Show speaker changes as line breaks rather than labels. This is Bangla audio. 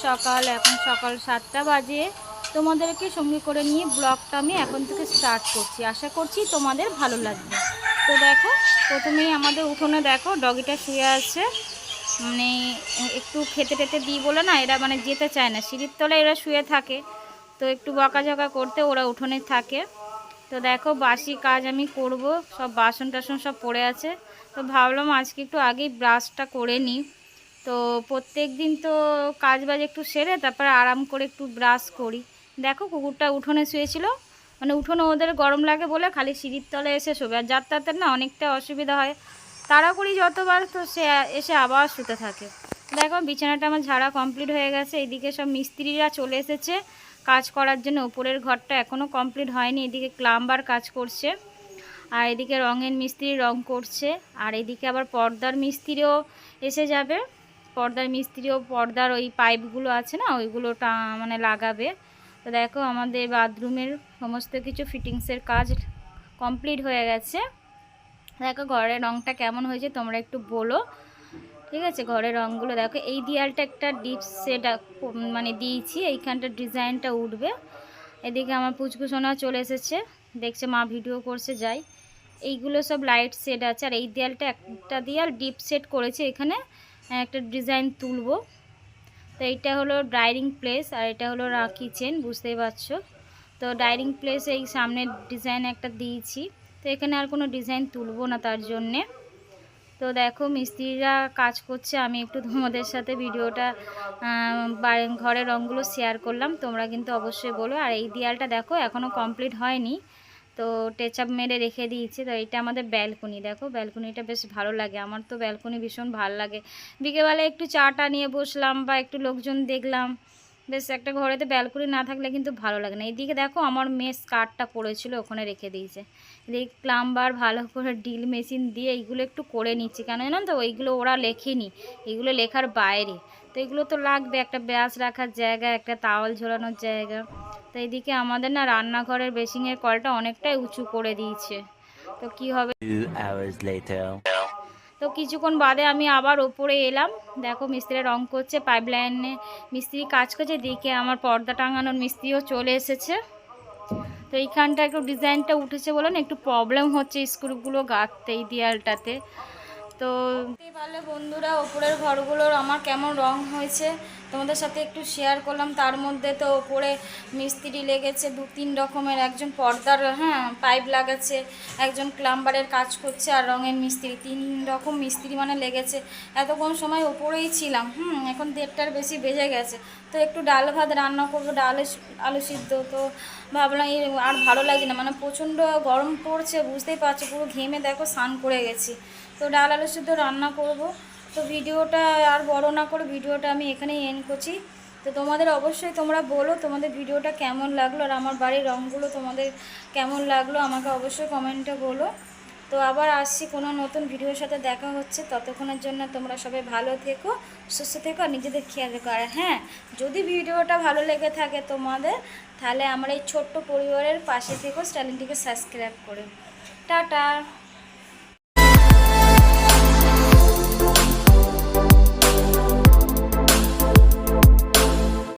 সকাল, এখন সকাল 7টা বাজে। তোমাদেরকে সঙ্গে করে নিয়ে ব্লগটা আমি এখন থেকে স্টার্ট করছি। আশা করছি তোমাদের ভালো লাগবে। তো দেখো, প্রথমেই আমাদের উঠোনে দেখো ডগিটা শুয়ে আছে। মানে একটু খেতে টেতে দিই বলে না, এরা মানে যেতে চায় না, সিঁড়ির তলায় এরা শুয়ে থাকে। তো একটু বকাঝকা করতে ওরা উঠোনে থাকে। তো দেখো বাসি কাজ আমি করব, সব বাসন টাসন সব পড়ে আছে। তো ভাবলাম আজকে একটু আগেই ব্রাশটা করে নিই। তো প্রত্যেক দিন তো কাজ বাজ একটু সেরে তারপরে আরাম করে একটু ব্রাশ করি। দেখো কুকুরটা উঠোনে শুয়েছিল, মানে উঠোনে ওদের গরম লাগে বলে খালি সিঁড়ির তলে এসে শোবে, আর যাতায়াতের না অনেকটা অসুবিধা হয়। তাড়া করি যতবার, তো সে এসে আবার শুতে থাকে। দেখো বিছানাটা আমার ঝাড়া কমপ্লিট হয়ে গেছে। এইদিকে সব মিস্ত্রিরা চলে এসেছে কাজ করার জন্য। উপরের ঘরটা এখনও কমপ্লিট হয়নি, এদিকে প্লাম্বার কাজ করছে, আর এদিকে রঙের মিস্ত্রি রং করছে, আর এদিকে আবার পর্দার মিস্ত্রিও এসে যাবে। পর্দার মিস্ত্রিও পর্দার ওই পাইপগুলো আছে না, ওইগুলোটা মানে লাগাবে। তো দেখো আমাদের বাথরুমের সমস্ত কিছু ফিটিংসের কাজ কমপ্লিট হয়ে গেছে। দেখো ঘরের রঙটা কেমন হয়েছে তোমরা একটু বলো, ঠিক আছে? ঘরের রঙগুলো দেখো, এই দেয়ালটা একটা ডিপ সেট মানে দিয়েছি, এইখানটা ডিজাইনটা উঠবে। এদিকে আমার পুচকুসোনা চলে এসেছে, দেখছে মা ভিডিও করছে, যাই। এইগুলো সব লাইট সেট আছে, আর এই দেয়ালটা একটা দেয়াল ডিপ সেট করেছে, এখানে একটা ডিজাইন তুলবো। তো এইটা হলো ডাইনিং প্লেস, আর এটা হলো কিচেন, বুঝতেই পারছো। তো ডাইনিং প্লেস এই সামনের ডিজাইন একটা দিয়েছি, তো এখানে আর কোনো ডিজাইন তুলবো না তার জন্যে। তো দেখো মিস্ত্রিরা কাজ করছে, আমি একটু তোমাদের সাথে ভিডিওটা ঘরের রঙগুলো শেয়ার করলাম, তোমরা কিন্তু অবশ্যই বলো। আর এই দেয়ালটা দেখো এখনও কমপ্লিট হয়নি, তো টেচআপ মেরে রেখে দিয়েছি। তো এটা আমাদের ব্যালকনি, দেখো ব্যালকনিটা বেশ ভালো লাগে, আমার তো ব্যালকনি ভীষণ ভালো লাগে। বিকেলবেলা একটু চাটা নিয়ে বসলাম বা একটু লোকজন দেখলাম, বেশ একটা ঘরেতে ব্যালকনি না থাকলে কিন্তু ভালো লাগে না। এইদিকে দেখো আমার মেয়ে স্কার্টটা পড়েছিল, ওখানে রেখে দিয়েছে। এদিকে প্লাম্বার ভালো করে ড্রিল মেশিন দিয়ে এইগুলো একটু করে নিচ্ছি, কেন জানো তো ওইগুলো ওরা লেখেনি, এগুলো লেখার বাইরে। তো এগুলো তো লাগবে, একটা ব্রাশ রাখার জায়গা, একটা তাওয়াল ঝোলানোর জায়গা। তো এইদিকে আমাদের না রান্নাঘরের বেসিংয়ের কলটা অনেকটাই উঁচু করে দিয়েছে, তো কি হবে।
2 hours later.
তো কিছুক্ষণ বাদে আমি আবার ওপরে এলাম। দেখো মিস্ত্রি রং করছে, পাইপ লাইনে মিস্ত্রি কাজ করছে, দিকে আমার পর্দা টাঙানোর মিস্ত্রিও চলে এসেছে। তো এইখানটা একটু ডিজাইনটা উঠেছে বলে না একটু প্রবলেম হচ্ছে স্ক্রুগুলো গাঁথতে এই দেয়ালটাতে। তো দেখতেই পারলে বন্ধুরা ওপরের ঘরগুলোর আমার কেমন রং হয়েছে তোমাদের সাথে একটু শেয়ার করলাম। তার মধ্যে তো ওপরে মিস্ত্রি লেগেছে 2-3 রকমের, একজন পর্দার পাইপ লাগাচ্ছে, একজন প্লাম্বারের কাজ করছে, আর রঙের মিস্ত্রি, 3 রকম মিস্ত্রি মানে লেগেছে। এতক্ষণ সময় ওপরেই ছিলাম, এখন 1:30টার বেশি বেজে গেছে। তো একটু ডাল ভাত রান্না করবো, আলু সিদ্ধ। তো ভাবলাম আর ভালো লাগে না, মানে প্রচণ্ড গরম পড়ছে, বুঝতেই পারছো, পুরো ঘেমে দেখো স্নান করে গেছি। তো ডাল আলু সিদ্ধ রান্না করব। তো ভিডিওটা আর বড় না করে ভিডিওটা আমি এখানেই এন্ড করছি। তো তোমাদের অবশ্যই তোমরা বলো তোমাদের ভিডিওটা কেমন লাগলো, আর আমার বাড়ির রঙগুলো তোমাদের কেমন লাগলো আমাকে অবশ্যই কমেন্টে বলো। তো আবার আসছি কোনো নতুন ভিডিওর সাথে, দেখা হচ্ছে। ততক্ষণের জন্য তোমরা সবাই ভালো থেকো, সুস্থ থেকো, আর নিজেদের খেয়াল রেখো। আর হ্যাঁ, যদি ভিডিওটা ভালো লেগে থাকে তোমাদের, তাহলে আমার এই ছোট্ট পরিবারের পাশে থেকো, চ্যানেলটিকে সাবস্ক্রাইব করে। টাটা।